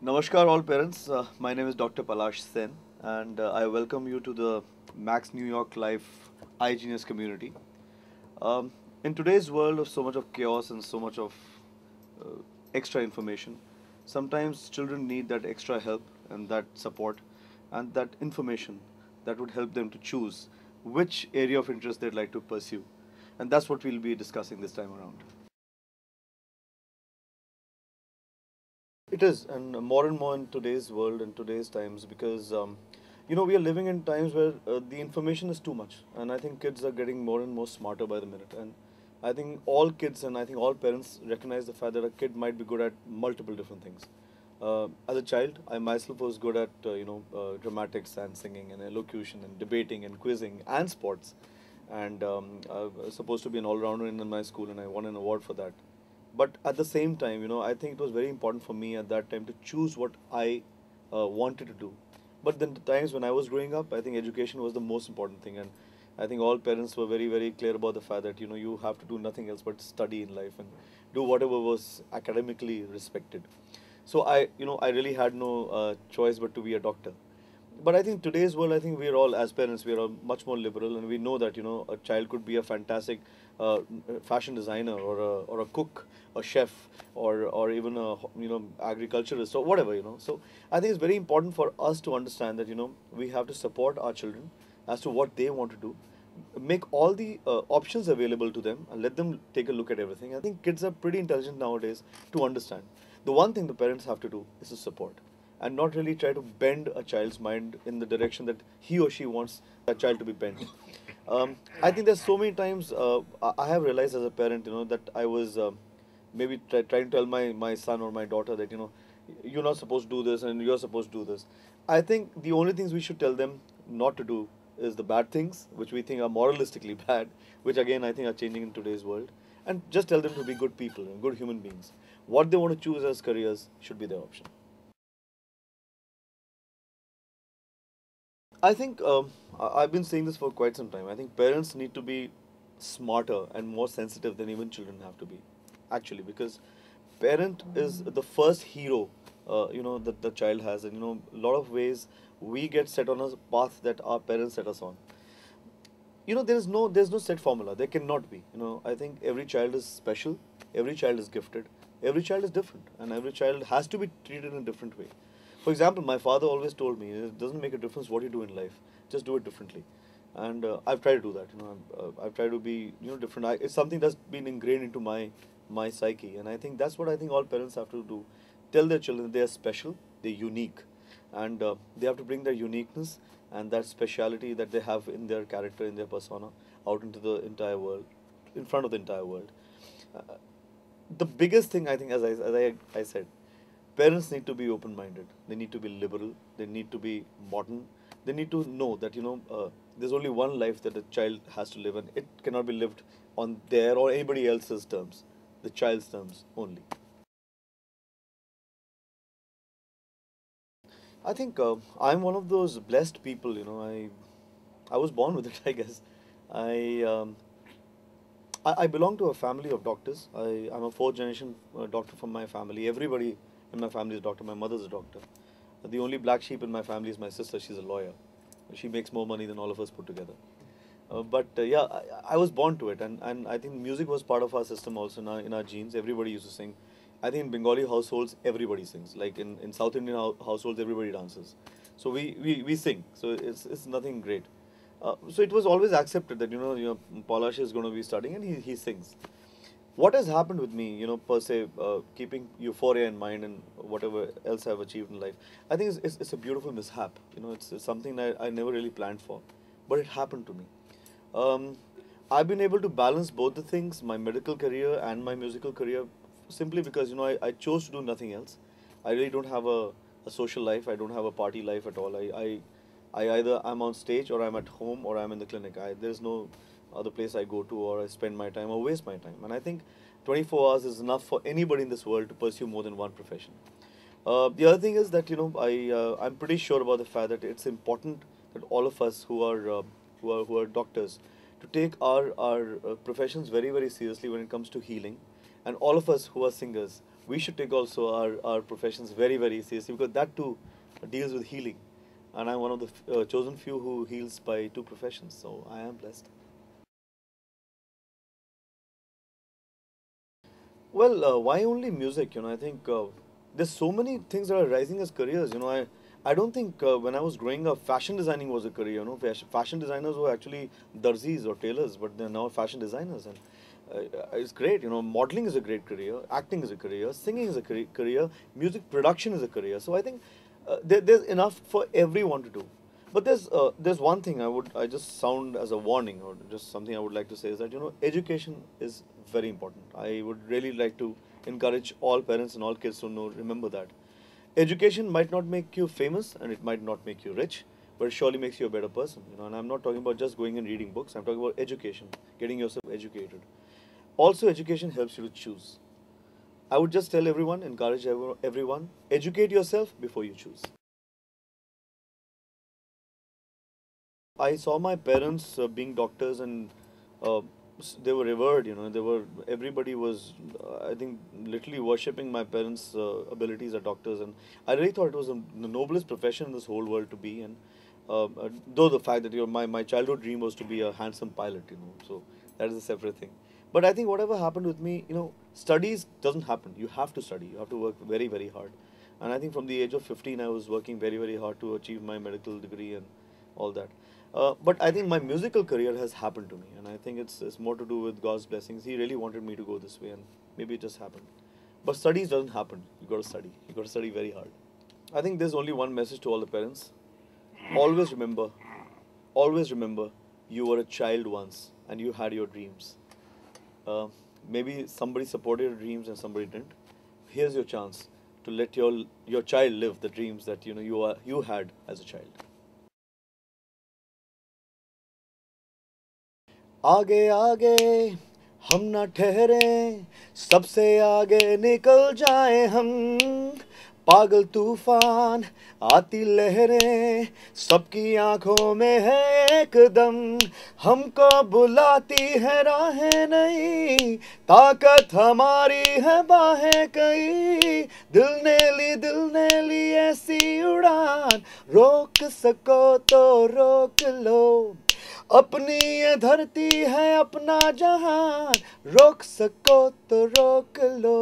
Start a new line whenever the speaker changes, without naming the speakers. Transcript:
Namaskar, all parents. My name is Dr. Palash Sen, and I welcome you to the Max New York Life iGenius community. Um, in today's world of so much of chaos and so much of uh, extra information, sometimes children need that extra help and that support and that information that would help them to choose which area of interest they'd like to pursue. And that's what we'll be discussing this time around. It is, and more in today's world and today's times because we are living in times where the information is too much, and I think kids are getting more and more smarter by the minute. And I think all kids and I think all parents recognize the fact that a kid might be good at multiple different things. As a child, I myself was good at dramatics and singing and elocution and debating and quizzing and sports, and I was supposed to be an all-rounder in my school, and I won an award for that. But at the same time, I think it was very important for me at that time to choose what I wanted to do. But then the times when I was growing up, I think education was the most important thing, and I think all parents were very, very clear about the fact that you have to do nothing else but study in life and do whatever was academically respected. So I really had no choice but to be a doctor. But I think today's world, I think we're all, as parents, we're all much more liberal, and we know that a child could be a fantastic fashion designer or a cook, a chef, or even a agriculturist or whatever. So I think it's very important for us to understand that we have to support our children as to what they want to do, make all the options available to them, and let them take a look at everything. I think kids are pretty intelligent nowadays to understand. The one thing the parents have to do is to support and not really try to bend a child's mind in the direction that he or she wants that child to be bent. I think there's so many times I have realized as a parent, that I was maybe trying to tell my son or my daughter that, you're not supposed to do this and you're supposed to do this. I think the only things we should tell them not to do is the bad things, which we think are moralistically bad, which again I think are changing in today's world, and just tell them to be good people and good human beings. What they want to choose as careers should be their option. I think I've been saying this for quite some time. I think parents need to be smarter and more sensitive than even children have to be, actually, because parent is the first hero, that the child has, and a lot of ways we get set on a path that our parents set us on. There's no set formula. There cannot be. I think every child is special, every child is gifted, every child is different, and every child has to be treated in a different way. For example, my father always told me it doesn't make a difference what you do in life, just do it differently. And I've tried to do that. I've tried to be different. It's something that's been ingrained into my psyche, and I think that's what I think all parents have to do. Tell their children they are special, they're unique, and they have to bring their uniqueness and that speciality that they have in their character, in their persona, out into the entire world, in front of the entire world. Uh, the biggest thing I think, as I said, parents need to be open-minded. They need to be liberal. They need to be modern. They need to know that there's only one life that a child has to live, and it cannot be lived on their or anybody else's terms, the child's terms only. I think I'm one of those blessed people. I was born with it, I guess. I um, I belong to a family of doctors. I'm a fourth generation doctor from my family. Everybody in my family is doctor. My mother's a doctor. The only black sheep in my family is my sister. She's a lawyer. She makes more money than all of us put together. But yeah, I was born to it, and I think music was part of our system also in our genes. Everybody used to sing. I think in Bengali households, everybody sings. Like in South Indian households, everybody dances. So we sing. So it's nothing great. So it was always accepted that Palash is going to be studying and he sings. What has happened with me, per se, keeping euphoria in mind and whatever else I've achieved in life, I think it's a beautiful mishap. It's something that I never really planned for, but it happened to me. Um, I've been able to balance both the things, my medical career and my musical career, simply because I chose to do nothing else. I really don't have a social life. I don't have a party life at all. I either I'm on stage or I'm at home or I'm in the clinic. There's no other place I go to or I spend my time or waste my time. And I think 24 hours is enough for anybody in this world to pursue more than one profession. The other thing is that I'm pretty sure about the fact that it's important that all of us who are doctors to take our professions very, very seriously when it comes to healing, and all of us who are singers we should take also our professions very, very seriously, because that too deals with healing. And I'm one of the chosen few who heals by two professions, so I am blessed. Well, why only music? I think there's so many things that are rising as careers. I don't think when I was growing up, fashion designing was a career. Fashion designers were actually darzis or tailors, but they're now fashion designers, and it's great. Modeling is a great career, acting is a career, singing is a career, music production is a career. So I think there's enough for everyone to do. But there's one thing I just sound as a warning, or just something I would like to say, is that education is very important. I would really like to encourage all parents and all kids to remember that education might not make you famous and it might not make you rich, but it surely makes you a better person. And I'm not talking about just going and reading books. I'm talking about education, getting yourself educated. Also, education helps you to choose. I would just tell everyone, encourage everyone, educate yourself before you choose. I saw my parents being doctors, and uh, they were revered. They were everybody was, I think, literally worshipping my parents' abilities as doctors, and I really thought it was the noblest profession in this whole world to be. And though the fact that my childhood dream was to be a handsome pilot, so that is a separate thing. But I think whatever happened with me, studies doesn't happen. You have to study. You have to work very, very hard. And I think from the age of 15, I was working very, very hard to achieve my medical degree and all that. But I think my musical career has happened to me, and I think it's more to do with God's blessings. He really wanted me to go this way, and maybe it just happened. But studies doesn't happen. You got to study. You got to study very hard. I think there's only one message to all the parents. Always remember, always remember, you were a child once, and you had your dreams. Uh, Maybe somebody supported your dreams and somebody didn't. Here's your chance to let your child live the dreams that you had as a child. आगे आगे हम न ठहरे, सबसे आगे निकल जाए हम। पागल तूफान, आती लहरें, सबकी आंखों में है एकदम। हमको बुलाती है राहें नहीं, ताकत हमारी है बाहें कई। दिल ने ली ऐसी उड़ान, रोक सको तो रोक लो। अपनी ये धरती है अपना जहान, रोक सको तो रोक लो।